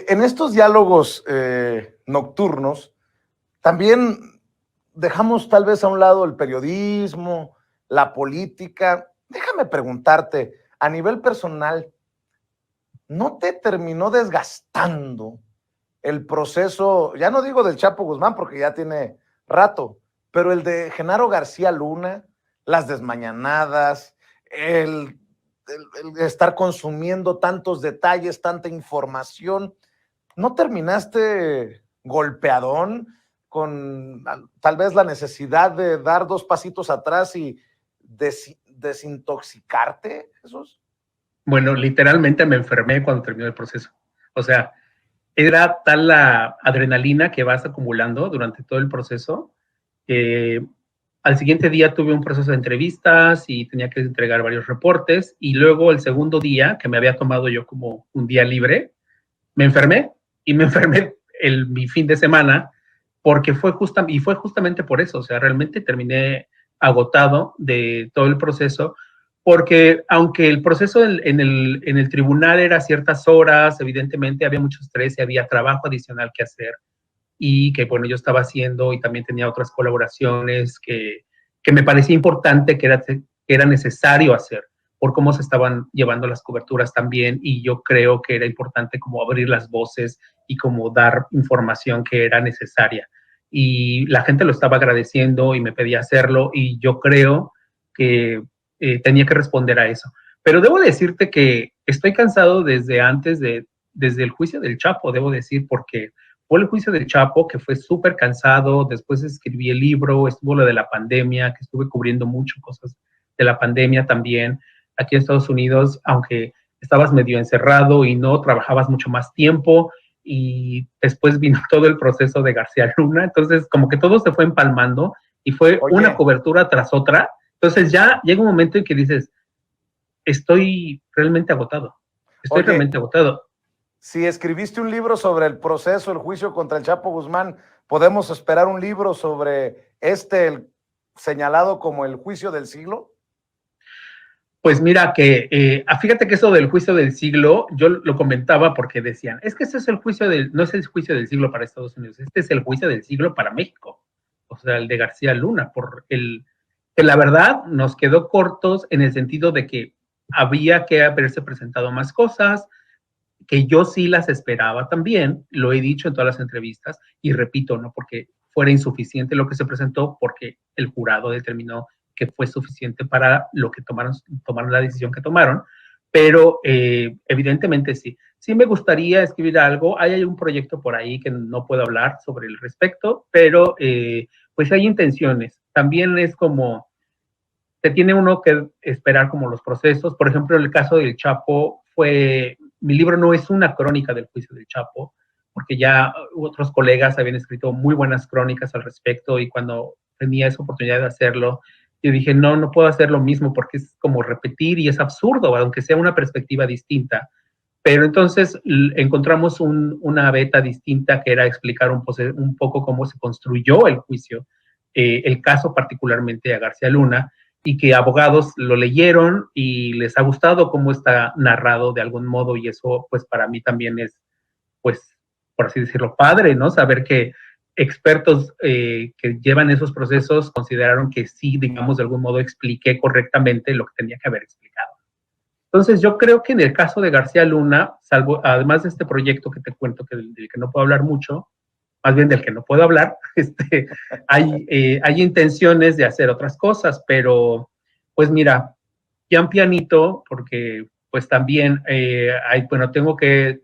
En estos diálogos nocturnos, también dejamos tal vez a un lado el periodismo, la política. Déjame preguntarte, a nivel personal, ¿no te terminó desgastando el proceso, ya no digo del Chapo Guzmán porque ya tiene rato, pero el de Genaro García Luna, las desmañanadas, el estar consumiendo tantos detalles, tanta información? ¿No terminaste golpeadón con tal vez la necesidad de dar dos pasitos atrás y desintoxicarte, Jesús? Bueno, literalmente me enfermé cuando terminó el proceso. O sea, era tal la adrenalina que vas acumulando durante todo el proceso. Al siguiente día tuve un proceso de entrevistas y tenía que entregar varios reportes. Y luego el segundo día, que me había tomado yo como un día libre, me enfermé y me enfermé mi fin de semana porque fue justamente por eso. O sea, realmente terminé agotado de todo el proceso porque aunque el proceso en el tribunal era ciertas horas, evidentemente había mucho estrés y había trabajo adicional que hacer y que, bueno, yo estaba haciendo y también tenía otras colaboraciones que me parecía importante, que era necesario hacer por cómo se estaban llevando las coberturas también, y yo creo que era importante como abrir las voces y como dar información que era necesaria. Y la gente lo estaba agradeciendo y me pedía hacerlo, y yo creo que tenía que responder a eso. Pero debo decirte que estoy cansado desde antes desde el juicio del Chapo, debo decir, porque fue el juicio del Chapo que fue súper cansado, después escribí el libro, estuvo lo de la pandemia, que estuve cubriendo mucho cosas de la pandemia también aquí en Estados Unidos, aunque estabas medio encerrado y no trabajabas mucho más tiempo, y después vino todo el proceso de García Luna, entonces como que todo se fue empalmando y fue una cobertura tras otra. Entonces ya llega un momento en que dices, estoy realmente agotado, realmente agotado. Si escribiste un libro sobre el proceso, el juicio contra el Chapo Guzmán, ¿podemos esperar un libro sobre el señalado como el juicio del siglo? Pues mira que, fíjate que eso del juicio del siglo, yo lo comentaba porque decían, es que ese es el juicio no es el juicio del siglo para Estados Unidos, este es el juicio del siglo para México, o sea, el de García Luna, que la verdad nos quedó cortos en el sentido de que había que haberse presentado más cosas, que yo sí las esperaba también, lo he dicho en todas las entrevistas, y repito, no porque fuera insuficiente lo que se presentó, porque el jurado determinó que fue suficiente para lo que tomaron la decisión que tomaron, pero evidentemente sí. Sí me gustaría escribir algo, hay un proyecto por ahí que no puedo hablar sobre el respecto, pero pues hay intenciones. También es como, se tiene uno que esperar como los procesos. Por ejemplo, en el caso del Chapo mi libro no es una crónica del juicio del Chapo, porque ya otros colegas habían escrito muy buenas crónicas al respecto, y cuando tenía esa oportunidad de hacerlo, yo dije, no puedo hacer lo mismo porque es como repetir y es absurdo, aunque sea una perspectiva distinta. Pero entonces encontramos una beta distinta que era explicar un poco cómo se construyó el juicio, el caso particularmente a García Luna, y que abogados lo leyeron y les ha gustado cómo está narrado de algún modo, y eso pues para mí también es, pues, por así decirlo, padre, ¿no? Saber que expertos que llevan esos procesos consideraron que sí, digamos, de algún modo expliqué correctamente lo que tenía que haber explicado. Entonces yo creo que en el caso de García Luna, además de este proyecto que te cuento, del que no puedo hablar mucho, más bien del que no puedo hablar, hay intenciones de hacer otras cosas, pero pues mira, pian pianito, porque pues también bueno, tengo que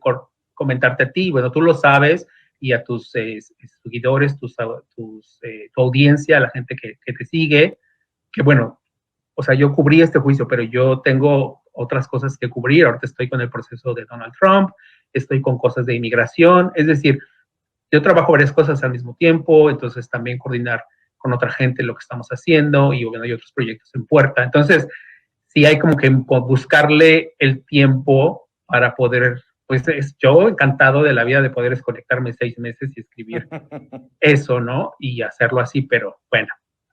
comentarte a ti, bueno, tú lo sabes, y a tus seguidores, tu audiencia, la gente que te sigue, que bueno, o sea, yo cubrí este juicio, pero yo tengo otras cosas que cubrir. Ahorita estoy con el proceso de Donald Trump, estoy con cosas de inmigración, es decir, yo trabajo varias cosas al mismo tiempo, entonces también coordinar con otra gente lo que estamos haciendo, y bueno, hay otros proyectos en puerta. Entonces, sí hay como que buscarle el tiempo para poder, pues yo encantado de la vida de poder desconectarme 6 meses y escribir eso, ¿no? Y hacerlo así, pero bueno,